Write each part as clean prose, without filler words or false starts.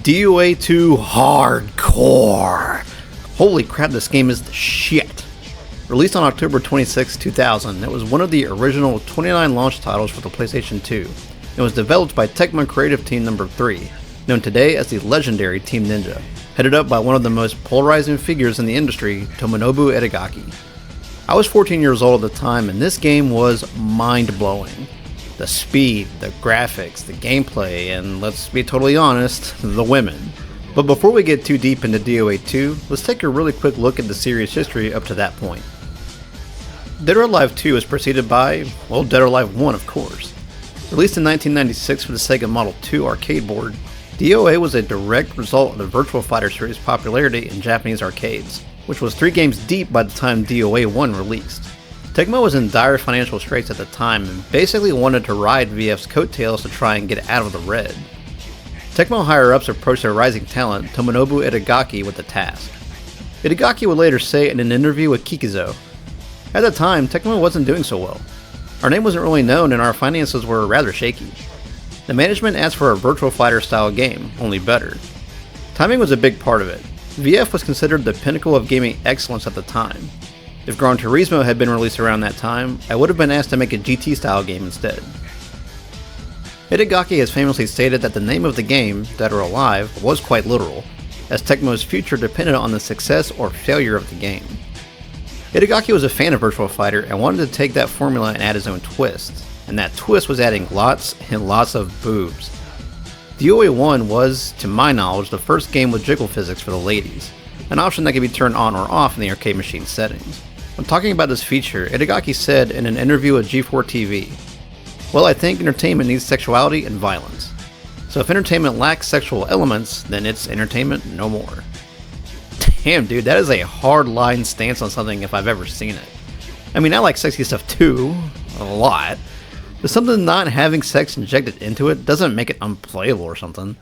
DOA2 Hardcore. Holy crap, this game is the shit. Released on October 26, 2000, it was one of the original 29 launch titles for the PlayStation 2. It was developed by Tecmo Creative Team No. 3, known today as the legendary Team Ninja, headed up by one of the most polarizing figures in the industry, Tomonobu Itagaki. I was 14 years old at the time, and this game was mind-blowing. The speed, the graphics, the gameplay, and let's be totally honest, the women. But before we get too deep into DOA2, let's take a really quick look at the series' history up to that point. Dead or Alive 2 is preceded by, well, Dead or Alive 1 of course. Released in 1996 for the Sega Model 2 arcade board, DOA was a direct result of the Virtua Fighter series' popularity in Japanese arcades, which was 3 games deep by the time DOA 1 released. Tecmo was in dire financial straits at the time and basically wanted to ride VF's coattails to try and get out of the red. Tecmo higher-ups approached their rising talent, Tomonobu Itagaki, with the task. Itagaki would later say in an interview with Kikizo, "At the time, Tecmo wasn't doing so well. Our name wasn't really known and our finances were rather shaky. The management asked for a Virtua Fighter style game, only better. Timing was a big part of it. VF was considered the pinnacle of gaming excellence at the time. If Gran Turismo had been released around that time, I would have been asked to make a GT-style game instead." Itagaki has famously stated that the name of the game, Dead or Alive, was quite literal, as Tecmo's future depended on the success or failure of the game. Itagaki was a fan of Virtua Fighter and wanted to take that formula and add his own twist, and that twist was adding lots and lots of boobs. DOA 1 was, to my knowledge, the first game with jiggle physics for the ladies, an option that could be turned on or off in the arcade machine settings. When talking about this feature, Itagaki said in an interview with G4 TV, "Well, I think entertainment needs sexuality and violence. So if entertainment lacks sexual elements, then it's entertainment no more." Damn, dude, that is a hard-line stance on something if I've ever seen it. I mean, I like sexy stuff too, a lot, but something not having sex injected into it doesn't make it unplayable or something.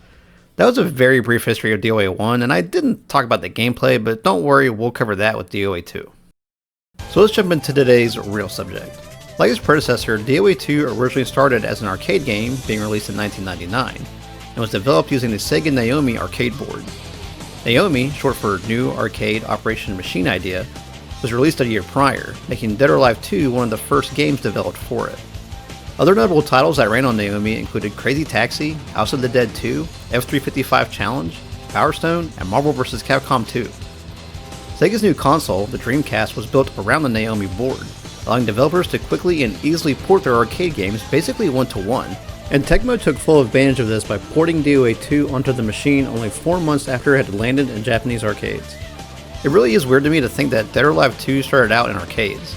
That was a very brief history of DOA 1, and I didn't talk about the gameplay, but don't worry, we'll cover that with DOA 2. So let's jump into today's real subject. Like its predecessor, DOA 2 originally started as an arcade game being released in 1999, and was developed using the Sega Naomi arcade board. Naomi, short for New Arcade Operation Machine Idea, was released a year prior, making Dead or Alive 2 one of the first games developed for it. Other notable titles that ran on Naomi included Crazy Taxi, House of the Dead 2, F355 Challenge, Power Stone, and Marvel vs. Capcom 2. Sega's new console, the Dreamcast, was built around the Naomi board, allowing developers to quickly and easily port their arcade games basically one-to-one, and Tecmo took full advantage of this by porting DOA 2 onto the machine only 4 months after it had landed in Japanese arcades. It really is weird to me to think that Dead or Alive 2 started out in arcades.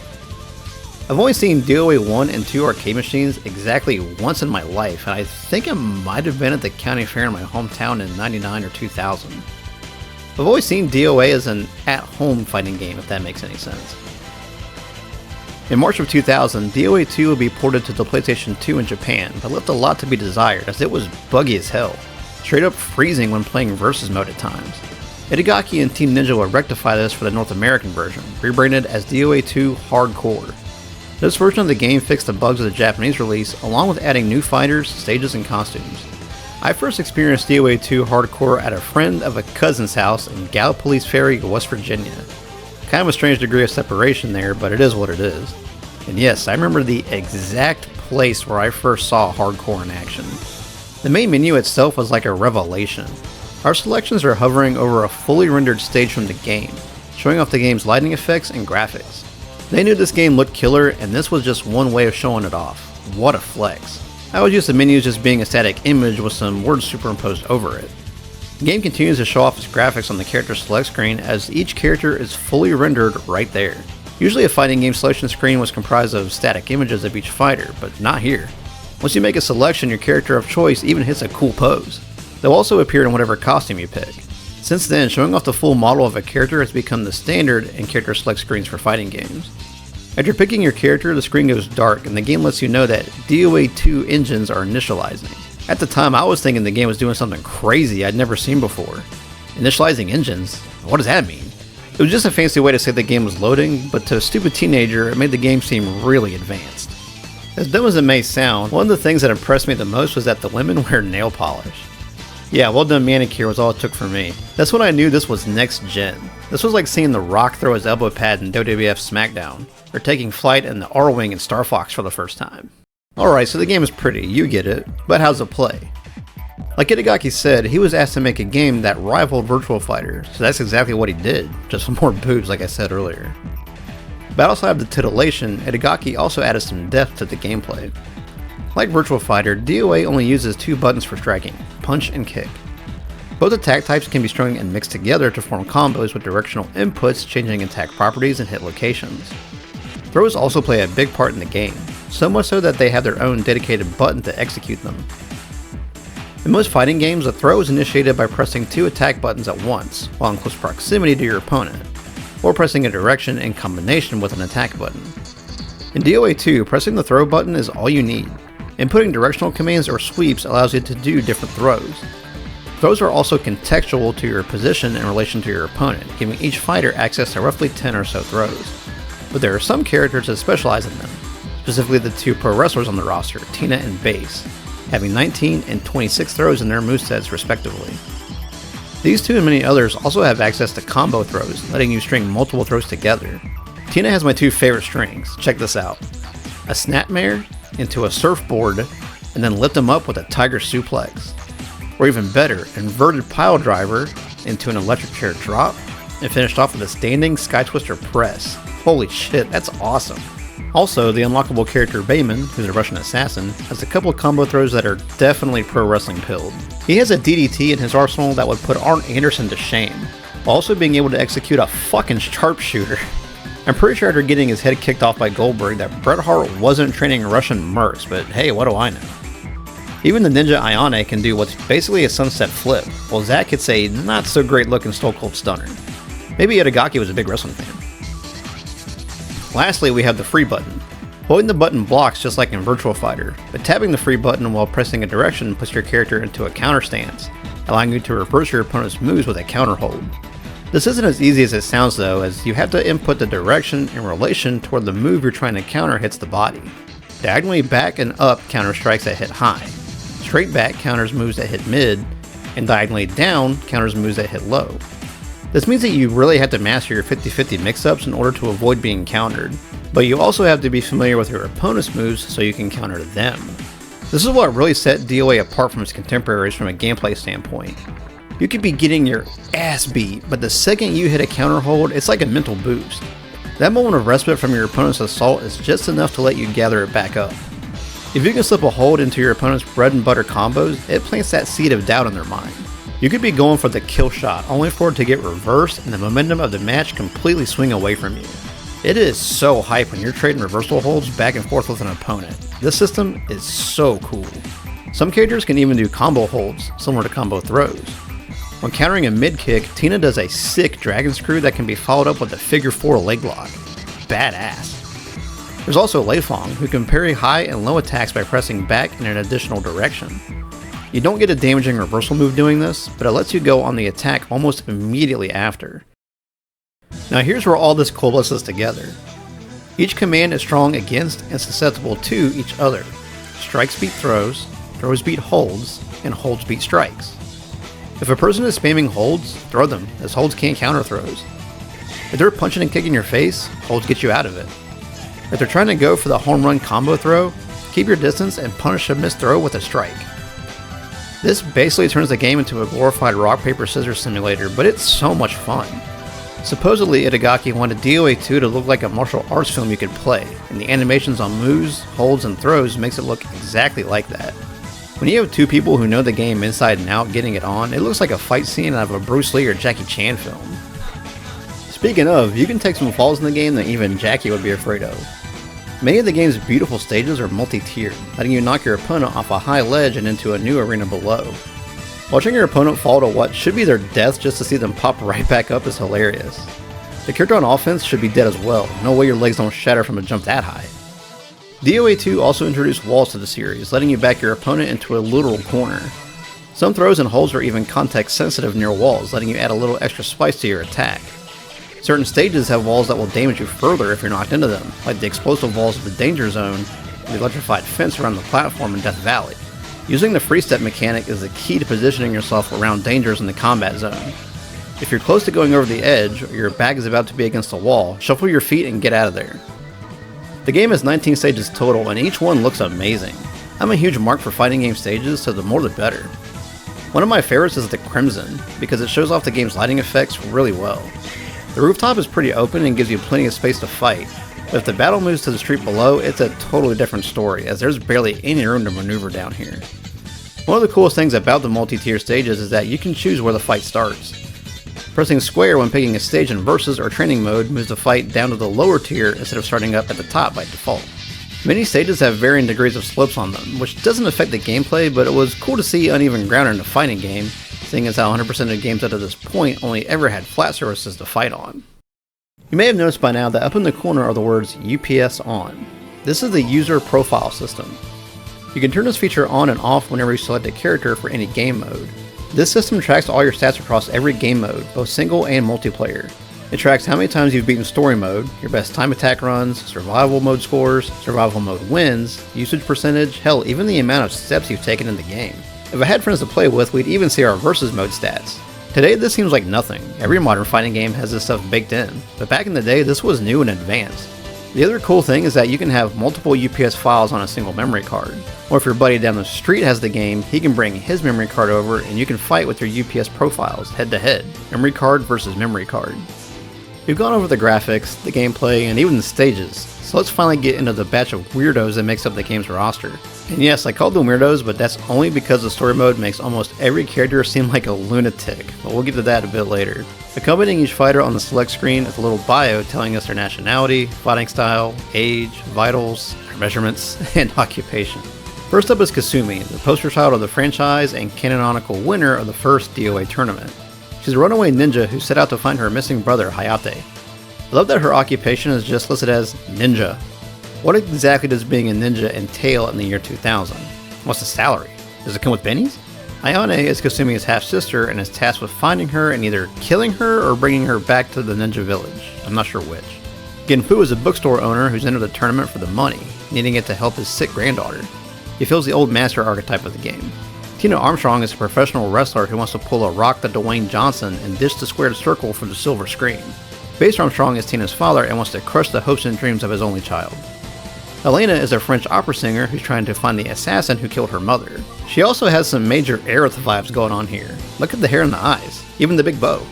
I've only seen DOA 1 and 2 arcade machines exactly once in my life, and I think it might have been at the county fair in my hometown in 99 or 2000. I've always seen DOA as an at-home fighting game, if that makes any sense. In March of 2000, DOA 2 would be ported to the PlayStation 2 in Japan, but left a lot to be desired as it was buggy as hell, straight up freezing when playing versus mode at times. Itagaki and Team Ninja would rectify this for the North American version, rebranded as DOA 2 Hardcore. This version of the game fixed the bugs of the Japanese release, along with adding new fighters, stages, and costumes. I first experienced DOA 2 Hardcore at a friend of a cousin's house in Gallipolis Ferry, West Virginia. Kind of a strange degree of separation there, but it is what it is. And yes, I remember the exact place where I first saw Hardcore in action. The main menu itself was like a revelation. Our selections are hovering over a fully rendered stage from the game, showing off the game's lighting effects and graphics. They knew this game looked killer, and this was just one way of showing it off. What a flex. I would use the menus just being a static image with some words superimposed over it. The game continues to show off its graphics on the character select screen as each character is fully rendered right there. Usually a fighting game selection screen was comprised of static images of each fighter, but not here. Once you make a selection, your character of choice even hits a cool pose. They'll also appear in whatever costume you pick. Since then, showing off the full model of a character has become the standard in character select screens for fighting games. After picking your character, the screen goes dark and the game lets you know that DOA2 engines are initializing. At the time, I was thinking the game was doing something crazy I'd never seen before. Initializing engines? What does that mean? It was just a fancy way to say the game was loading, but to a stupid teenager, it made the game seem really advanced. As dumb as it may sound, one of the things that impressed me the most was that the women wear nail polish. Yeah, well done manicure was all it took for me. That's when I knew this was next gen. This was like seeing The Rock throw his elbow pad in WWF SmackDown, or taking flight in the R-Wing in Star Fox for the first time. Alright, so the game is pretty, you get it, but how's it play? Like Itagaki said, he was asked to make a game that rivaled Virtua Fighter, so that's exactly what he did, just with more boobs like I said earlier. But outside of the titillation, Itagaki also added some depth to the gameplay. Like Virtua Fighter, DOA only uses 2 buttons for striking, punch and kick. Both attack types can be strung and mixed together to form combos with directional inputs changing attack properties and hit locations. Throws also play a big part in the game, so much so that they have their own dedicated button to execute them. In most fighting games, a throw is initiated by pressing 2 attack buttons at once, while in close proximity to your opponent, or pressing a direction in combination with an attack button. In DOA2, pressing the throw button is all you need. Inputting directional commands or sweeps allows you to do different throws. Throws are also contextual to your position in relation to your opponent, giving each fighter access to roughly 10 or so throws. But there are some characters that specialize in them, specifically the 2 pro wrestlers on the roster, Tina and Bass, having 19 and 26 throws in their movesets respectively. These 2 and many others also have access to combo throws, letting you string multiple throws together. Tina has my 2 favorite strings, check this out. A snapmare into a surfboard, and then lift them up with a tiger suplex. Or even better, inverted pile driver into an electric chair drop, and finished off with a standing sky twister press. Holy shit, that's awesome. Also, the unlockable character Bayman, who's a Russian assassin, has a couple of combo throws that are definitely pro wrestling pilled. He has a DDT in his arsenal that would put Arn Anderson to shame, while also being able to execute a fucking sharpshooter. I'm pretty sure after getting his head kicked off by Goldberg that Bret Hart wasn't training Russian mercs, but hey, what do I know? Even the Ninja Ayane can do what's basically a sunset flip, while Zack hits a not so great looking Stone Cold Stunner. Maybe Itagaki was a big wrestling fan. Lastly, we have the free button. Holding the button blocks just like in Virtua Fighter, but tapping the free button while pressing a direction puts your character into a counter stance, allowing you to reverse your opponent's moves with a counter hold. This isn't as easy as it sounds though, as you have to input the direction in relation toward the move you're trying to counter hits the body. Diagonally back and up counter strikes that hit high, straight back counters moves that hit mid, and diagonally down counters moves that hit low. This means that you really have to master your 50-50 mix-ups in order to avoid being countered, but you also have to be familiar with your opponent's moves so you can counter them. This is what really set DOA apart from its contemporaries from a gameplay standpoint. You could be getting your ass beat, but the second you hit a counter hold, it's like a mental boost. That moment of respite from your opponent's assault is just enough to let you gather it back up. If you can slip a hold into your opponent's bread and butter combos, it plants that seed of doubt in their mind. You could be going for the kill shot, only for it to get reversed and the momentum of the match completely swing away from you. It is so hype when you're trading reversal holds back and forth with an opponent. This system is so cool. Some characters can even do combo holds, similar to combo throws. When countering a mid kick, Tina does a sick dragon screw that can be followed up with a figure 4 leg lock. Badass. There's also Lei Fong, who can parry high and low attacks by pressing back in an additional direction. You don't get a damaging reversal move doing this, but it lets you go on the attack almost immediately after. Now here's where all this coalesces together. Each command is strong against and susceptible to each other. Strikes beat throws, throws beat holds, and holds beat strikes. If a person is spamming holds, throw them, as holds can't counter throws. If they're punching and kicking your face, holds get you out of it. If they're trying to go for the home run combo throw, keep your distance and punish a missed throw with a strike. This basically turns the game into a glorified rock paper scissors simulator, but it's so much fun. Supposedly Itagaki wanted DOA2 to look like a martial arts film you could play, and the animations on moves, holds, and throws makes it look exactly like that. When you have 2 people who know the game inside and out getting it on, it looks like a fight scene out of a Bruce Lee or Jackie Chan film. Speaking of, you can take some falls in the game that even Jackie would be afraid of. Many of the game's beautiful stages are multi-tiered, letting you knock your opponent off a high ledge and into a new arena below. Watching your opponent fall to what should be their death just to see them pop right back up is hilarious. The character on offense should be dead as well, no way your legs don't shatter from a jump that high. DOA2 also introduced walls to the series, letting you back your opponent into a literal corner. Some throws and holds are even context sensitive near walls, letting you add a little extra spice to your attack. Certain stages have walls that will damage you further if you're knocked into them, like the explosive walls of the Danger Zone and the electrified fence around the platform in Death Valley. Using the free step mechanic is the key to positioning yourself around dangers in the combat zone. If you're close to going over the edge, or your back is about to be against a wall, shuffle your feet and get out of there. The game has 19 stages total, and each one looks amazing. I'm a huge mark for fighting game stages, so the more the better. One of my favorites is the Crimson, because it shows off the game's lighting effects really well. The rooftop is pretty open and gives you plenty of space to fight, but if the battle moves to the street below, it's a totally different story, as there's barely any room to maneuver down here. One of the coolest things about the multi-tier stages is that you can choose where the fight starts. Pressing square when picking a stage in Versus or Training mode moves the fight down to the lower tier instead of starting up at the top by default. Many stages have varying degrees of slopes on them, which doesn't affect the gameplay, but it was cool to see uneven ground in a fighting game, seeing as how 100% of games up to this point only ever had flat surfaces to fight on. You may have noticed by now that up in the corner are the words UPS on. This is the user profile system. You can turn this feature on and off whenever you select a character for any game mode. This system tracks all your stats across every game mode, both single and multiplayer. It tracks how many times you've beaten story mode, your best time attack runs, survival mode scores, survival mode wins, usage percentage, hell, even the amount of steps you've taken in the game. If I had friends to play with, we'd even see our versus mode stats. Today this seems like nothing. Every modern fighting game has this stuff baked in, but back in the day this was new and advanced. The other cool thing is that you can have multiple UPS files on a single memory card. Or if your buddy down the street has the game, he can bring his memory card over and you can fight with your UPS profiles head to head, memory card versus memory card. We've gone over the graphics, the gameplay, and even the stages, so let's finally get into the batch of weirdos that makes up the game's roster. And yes, I called them weirdos, but that's only because the story mode makes almost every character seem like a lunatic, but we'll get to that a bit later. Accompanying each fighter on the select screen is a little bio telling us their nationality, fighting style, age, vitals, their measurements, and occupation. First up is Kasumi, the poster child of the franchise and canonical winner of the first DOA tournament. She's a runaway ninja who set out to find her missing brother, Hayate. I love that her occupation is just listed as ninja. What exactly does being a ninja entail in the year 2000? What's the salary? Does it come with bennies? Ayane is Kasumi's half-sister and is tasked with finding her and either killing her or bringing her back to the ninja village. I'm not sure which. Genfu is a bookstore owner who's entered the tournament for the money, needing it to help his sick granddaughter. He fills the old master archetype of the game. Tina Armstrong is a professional wrestler who wants to pull a Rock the Dwayne Johnson and dish the squared circle for the silver screen. Base Armstrong is Tina's father and wants to crush the hopes and dreams of his only child. Elena is a French opera singer who's trying to find the assassin who killed her mother. She also has some major Aerith vibes going on here. Look at the hair and the eyes, even the big bow.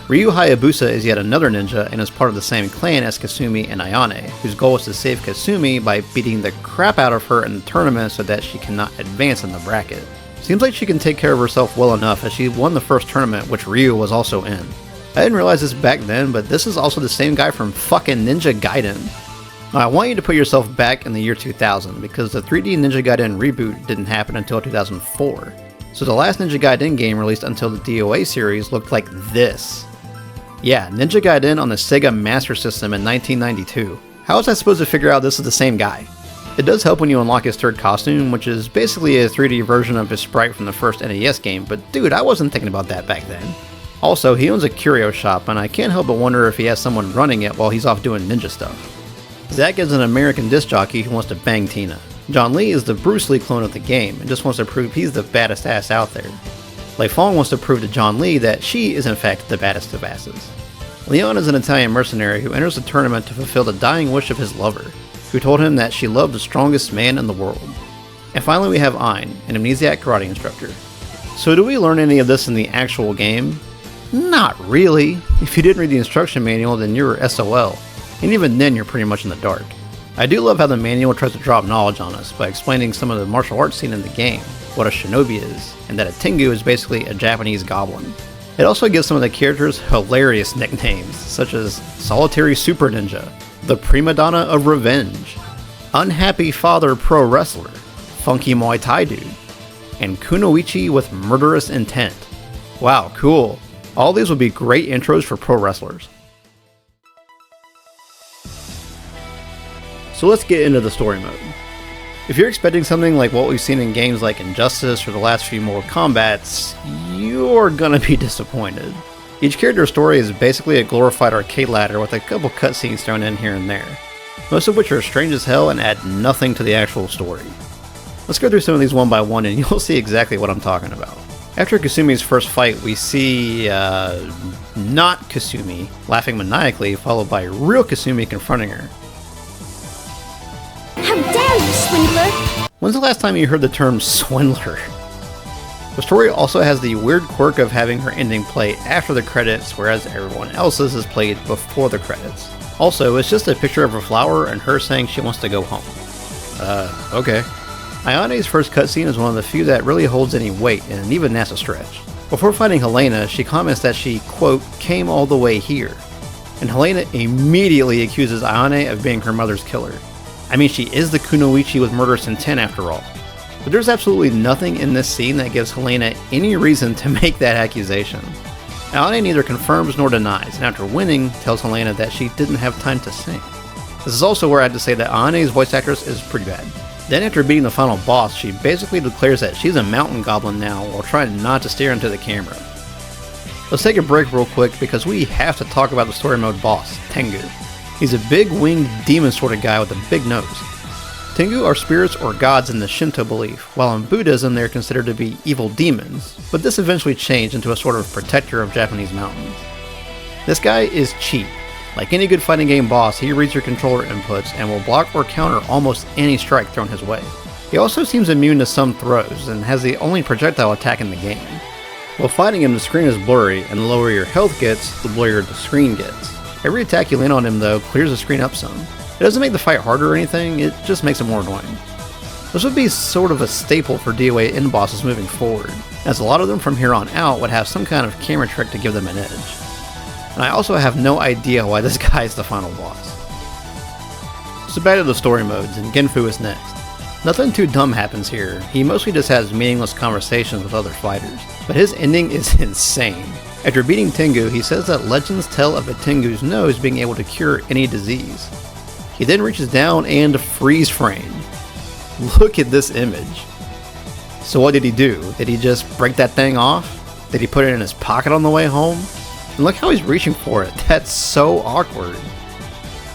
Ryu Hayabusa is yet another ninja and is part of the same clan as Kasumi and Ayane, whose goal is to save Kasumi by beating the crap out of her in the tournament so that she cannot advance in the bracket. Seems like she can take care of herself well enough as she won the first tournament, which Ryu was also in. I didn't realize this back then, but this is also the same guy from fucking Ninja Gaiden. Now, I want you to put yourself back in the year 2000, because the 3D Ninja Gaiden reboot didn't happen until 2004. So the last Ninja Gaiden game released until the DOA series looked like this. Yeah, Ninja Gaiden on the Sega Master System in 1992. How was I supposed to figure out this is the same guy? It does help when you unlock his third costume, which is basically a 3D version of his sprite from the first NES game, but dude, I wasn't thinking about that back then. Also, he owns a curio shop, and I can't help but wonder if he has someone running it while he's off doing ninja stuff. Zack is an American disc jockey who wants to bang Tina. John Lee is the Bruce Lee clone of the game, and just wants to prove he's the baddest ass out there. Lei Fong wants to prove to John Lee that she is in fact the baddest of asses. Leon is an Italian mercenary who enters the tournament to fulfill the dying wish of his lover, who told him that she loved the strongest man in the world. And finally we have Ein, an amnesiac karate instructor. So do we learn any of this in the actual game? Not really. If you didn't read the instruction manual, then you're SOL, and even then you're pretty much in the dark. I do love how the manual tries to drop knowledge on us by explaining some of the martial arts scene in the game, what a shinobi is, and that a tengu is basically a Japanese goblin. It also gives some of the characters hilarious nicknames, such as Solitary Super Ninja, the Prima Donna of Revenge, Unhappy Father Pro Wrestler, Funky Muay Thai Dude, and kunoichi with murderous intent. Wow, cool. All these would be great intros for pro wrestlers. So let's get into the story mode. If you're expecting something like what we've seen in games like Injustice or the last few Mortal Kombats, you're gonna be disappointed. Each character's story is basically a glorified arcade ladder with a couple cutscenes thrown in here and there, most of which are strange as hell and add nothing to the actual story. Let's go through some of these one by one and you'll see exactly what I'm talking about. After Kasumi's first fight, we see, not Kasumi laughing maniacally, followed by real Kasumi confronting her. How dare you, swindler! When's the last time you heard the term swindler? The story also has the weird quirk of having her ending play after the credits, whereas everyone else's is played before the credits. Also, it's just a picture of a flower and her saying she wants to go home. Okay. Ayane's first cutscene is one of the few that really holds any weight, and even that's a stretch. Before fighting Helena, she comments that she, quote, came all the way here. And Helena immediately accuses Ayane of being her mother's killer. I mean, she is the kunoichi with murderous intent after all. But there's absolutely nothing in this scene that gives Helena any reason to make that accusation. Ayane neither confirms nor denies, and after winning, tells Helena that she didn't have time to sing. This is also where I had to say that Ayane's voice actress is pretty bad. Then after beating the final boss, she basically declares that she's a mountain goblin now while trying not to stare into the camera. Let's take a break real quick because we have to talk about the story mode boss, Tengu. He's a big winged demon sort of guy with a big nose. Tengu are spirits or gods in the Shinto belief, while in Buddhism they are considered to be evil demons, but this eventually changed into a sort of protector of Japanese mountains. This guy is cheap. Like any good fighting game boss, he reads your controller inputs and will block or counter almost any strike thrown his way. He also seems immune to some throws and has the only projectile attack in the game. While fighting him, the screen is blurry, and the lower your health gets, the blurrier the screen gets. Every attack you land on him though clears the screen up some. It doesn't make the fight harder or anything, it just makes it more annoying. This would be sort of a staple for DOA end bosses moving forward, as a lot of them from here on out would have some kind of camera trick to give them an edge. And I also have no idea why this guy is the final boss. So back to the story modes, and Genfu is next. Nothing too dumb happens here, he mostly just has meaningless conversations with other fighters, but his ending is insane. After beating Tengu, he says that legends tell of a Tengu's nose being able to cure any disease. He then reaches down and freeze frame. Look at this image. So what did he do? Did he just break that thing off? Did he put it in his pocket on the way home? And look how he's reaching for it. That's so awkward.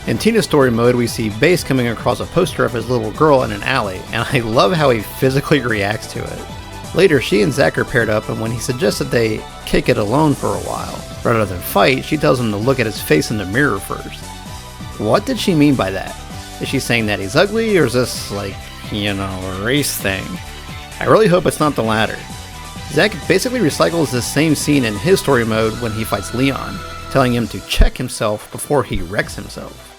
In Tina's story mode, we see Bass coming across a poster of his little girl in an alley, and I love how he physically reacts to it. Later, she and Zack are paired up, and when he suggests that they kick it alone for a while, rather than fight, she tells him to look at his face in the mirror first. What did she mean by that? Is she saying that he's ugly, or is this, like, a race thing? I really hope it's not the latter. Zack basically recycles this same scene in his story mode when he fights Leon, telling him to check himself before he wrecks himself.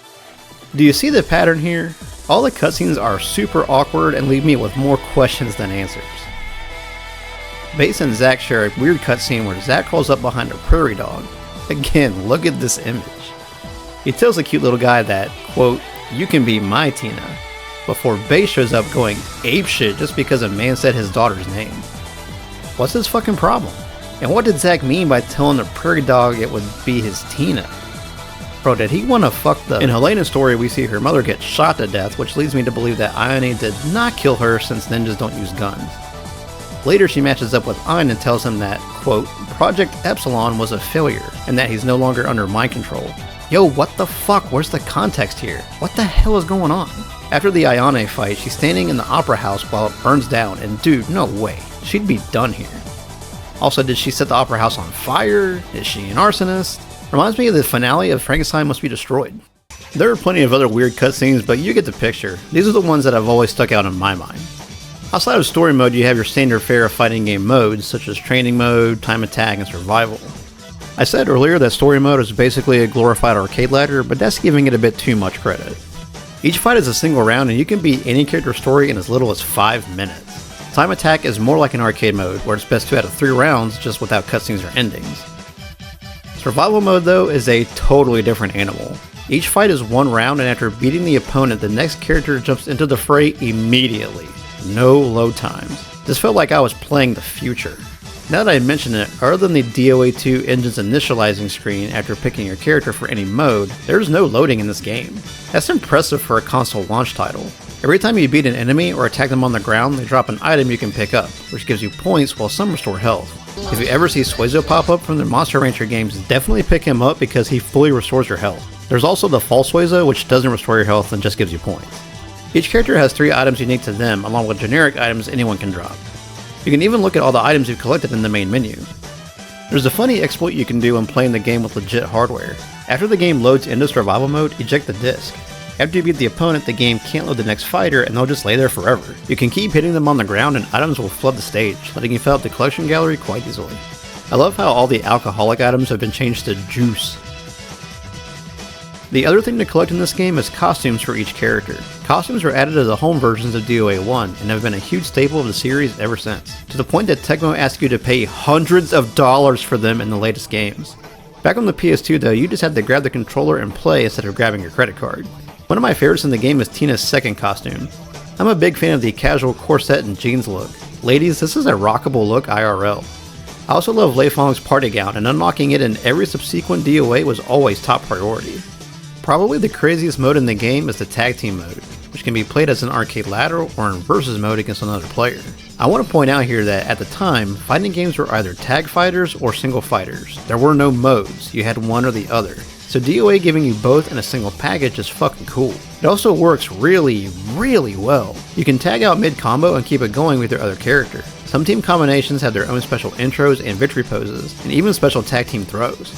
Do you see the pattern here? All the cutscenes are super awkward and leave me with more questions than answers. Bass and Zack share a weird cutscene where Zack crawls up behind a prairie dog. Again, look at this image. He tells the cute little guy that, quote, you can be my Tina, before Bass shows up going apeshit just because a man said his daughter's name. What's his fucking problem? And what did Zack mean by telling the prairie dog it would be his Tina? Bro, did he want to fuck the... In Helena's story, we see her mother get shot to death, which leads me to believe that Ayane did not kill her since ninjas don't use guns. Later, she matches up with Ein and tells him that, quote, Project Epsilon was a failure, and that he's no longer under mind control. Yo, what the fuck? Where's the context here? What the hell is going on? After the Ayane fight, she's standing in the opera house while it burns down, and dude, no way. She'd be done here. Also, did she set the opera house on fire? Is she an arsonist? Reminds me of the finale of Frankenstein Must Be Destroyed. There are plenty of other weird cutscenes, but you get the picture. These are the ones that have always stuck out in my mind. Outside of story mode, you have your standard fare of fighting game modes, such as training mode, time attack, and survival. I said earlier that story mode is basically a glorified arcade ladder, but that's giving it a bit too much credit. Each fight is a single round, and you can beat any character's story in as little as 5 minutes. Time attack is more like an arcade mode, where it's best 2 out of 3 rounds, just without cutscenes or endings. Survival mode, though, is a totally different animal. Each fight is 1 round, and after beating the opponent, the next character jumps into the fray immediately. No load times. This felt like I was playing the future. Now that I mention it, other than the DOA2 engine's initializing screen after picking your character for any mode, there's no loading in this game. That's impressive for a console launch title. Every time you beat an enemy or attack them on the ground, they drop an item you can pick up, which gives you points while some restore health. If you ever see Suezo pop up from the Monster Rancher games, definitely pick him up because he fully restores your health. There's also the false Suezo, which doesn't restore your health and just gives you points. Each character has 3 items unique to them, along with generic items anyone can drop. You can even look at all the items you've collected in the main menu. There's a funny exploit you can do when playing the game with legit hardware. After the game loads into survival mode, eject the disc. After you beat the opponent, the game can't load the next fighter and they'll just lay there forever. You can keep hitting them on the ground and items will flood the stage, letting you fill out the collection gallery quite easily. I love how all the alcoholic items have been changed to juice. The other thing to collect in this game is costumes for each character. Costumes were added to the home versions of DOA1 and have been a huge staple of the series ever since, to the point that Tecmo asks you to pay hundreds of dollars for them in the latest games. Back on the PS2 though, you just had to grab the controller and play instead of grabbing your credit card. One of my favorites in the game is Tina's second costume. I'm a big fan of the casual corset and jeans look. Ladies, this is a rockable look IRL. I also love Lei Feng's party gown, and unlocking it in every subsequent DOA was always top priority. Probably the craziest mode in the game is the tag team mode, which can be played as an arcade ladder or in versus mode against another player. I want to point out here that at the time, fighting games were either tag fighters or single fighters. There were no modes, you had one or the other. So DOA giving you both in a single package is fucking cool. It also works really well. You can tag out mid-combo and keep it going with your other character. Some team combinations have their own special intros and victory poses, and even special tag team throws.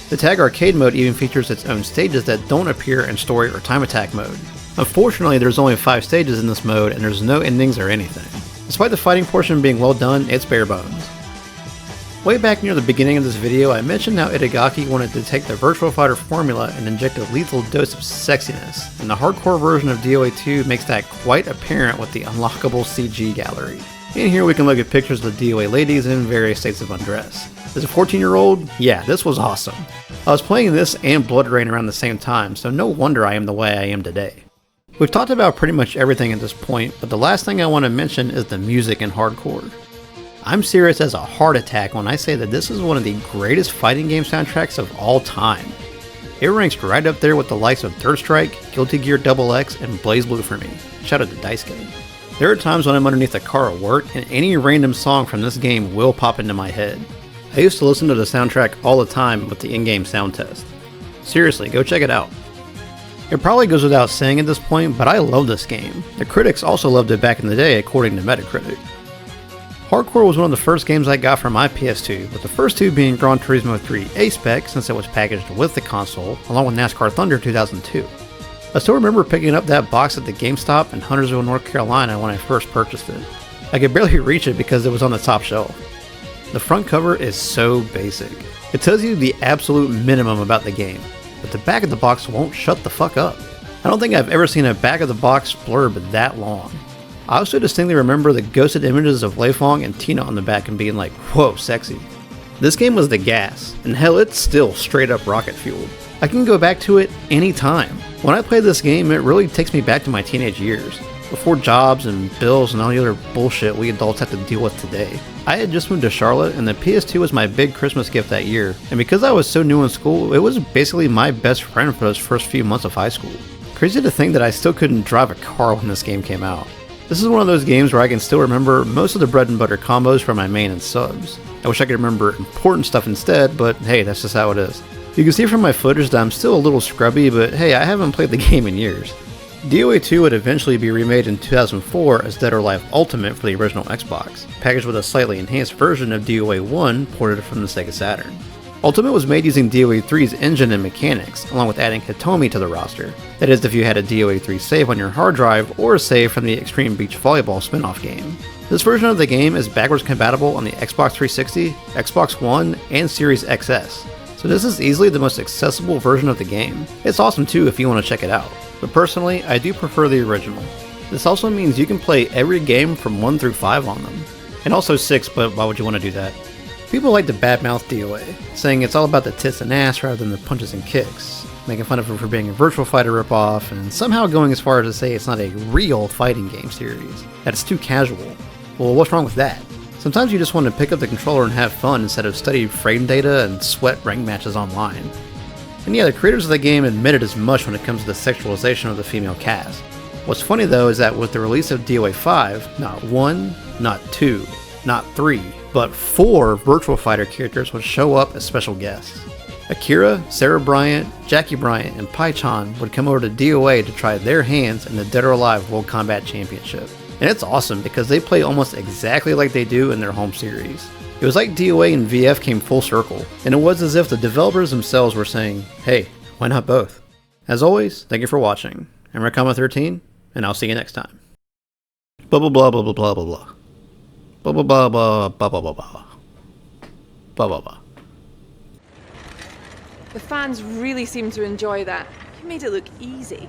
The Tag Arcade mode even features its own stages that don't appear in Story or Time Attack mode. Unfortunately, there's only 5 stages in this mode and there's no endings or anything. Despite the fighting portion being well done, it's bare bones. Way back near the beginning of this video, I mentioned how Itagaki wanted to take the Virtua Fighter formula and inject a lethal dose of sexiness, and the hardcore version of DOA2 makes that quite apparent with the unlockable CG gallery. In here we can look at pictures of the DOA ladies in various states of undress. As a 14-year-old, yeah, this was awesome. I was playing this and Blood Rain around the same time, so no wonder I am the way I am today. We've talked about pretty much everything at this point, but the last thing I want to mention is the music in hardcore. I'm serious as a heart attack when I say that this is one of the greatest fighting game soundtracks of all time. It ranks right up there with the likes of Third Strike, Guilty Gear XX, and BlazBlue for me. Shout out to Daisuke. There are times when I'm underneath a car at work and any random song from this game will pop into my head. I used to listen to the soundtrack all the time with the in-game sound test. Seriously, go check it out. It probably goes without saying at this point, but I love this game. The critics also loved it back in the day according to Metacritic. Hardcore was one of the first games I got for my PS2, with the first 2 being Gran Turismo 3 A-Spec since it was packaged with the console, along with NASCAR Thunder 2002. I still remember picking up that box at the GameStop in Huntersville, North Carolina when I first purchased it. I could barely reach it because it was on the top shelf. The front cover is so basic. It tells you the absolute minimum about the game, but the back of the box won't shut the fuck up. I don't think I've ever seen a back of the box blurb that long. I also distinctly remember the ghosted images of Lei Feng and Tina on the back and being like, whoa, sexy. This game was the gas, and hell, it's still straight up rocket fueled. I can go back to it anytime. When I play this game, it really takes me back to my teenage years, before jobs and bills and all the other bullshit we adults have to deal with today. I had just moved to Charlotte, and the PS2 was my big Christmas gift that year, and because I was so new in school, it was basically my best friend for those first few months of high school. Crazy to think that I still couldn't drive a car when this game came out. This is one of those games where I can still remember most of the bread and butter combos for my main and subs. I wish I could remember important stuff instead, but hey, that's just how it is. You can see from my footage that I'm still a little scrubby, but hey, I haven't played the game in years. DOA2 would eventually be remade in 2004 as Dead or Alive Ultimate for the original Xbox, packaged with a slightly enhanced version of DOA1 ported from the Sega Saturn. Ultimate was made using DOA3's engine and mechanics, along with adding Hitomi to the roster. That is, if you had a DOA3 save on your hard drive or a save from the Extreme Beach Volleyball spin-off game. This version of the game is backwards compatible on the Xbox 360, Xbox One, and Series XS, so this is easily the most accessible version of the game. It's awesome too if you want to check it out, but personally, I do prefer the original. This also means you can play every game from 1 through 5 on them, and also 6, but why would you want to do that? People like to badmouth DOA, saying it's all about the tits and ass rather than the punches and kicks, making fun of it for being a Virtua Fighter ripoff, and somehow going as far as to say it's not a real fighting game series, that it's too casual. Well, what's wrong with that? Sometimes you just want to pick up the controller and have fun instead of study frame data and sweat rank matches online. And yeah, the creators of the game admitted as much when it comes to the sexualization of the female cast. What's funny though is that with the release of DOA2, not 1, not 2, not 3, but 4 Virtual Fighter characters would show up as special guests. Akira, Sarah Bryant, Jackie Bryant, and Pai-chan would come over to DOA to try their hands in the Dead or Alive World Combat Championship. And it's awesome because they play almost exactly like they do in their home series. It was like DOA and VF came full circle, and it was as if the developers themselves were saying, hey, why not both? As always, thank you for watching. I'm RedCometXIII, and I'll see you next time. Blah blah blah blah blah blah blah blah. Blah blah blah blah blah blah blah blah. Blah blah blah. The fans really seem to enjoy that. You made it look easy.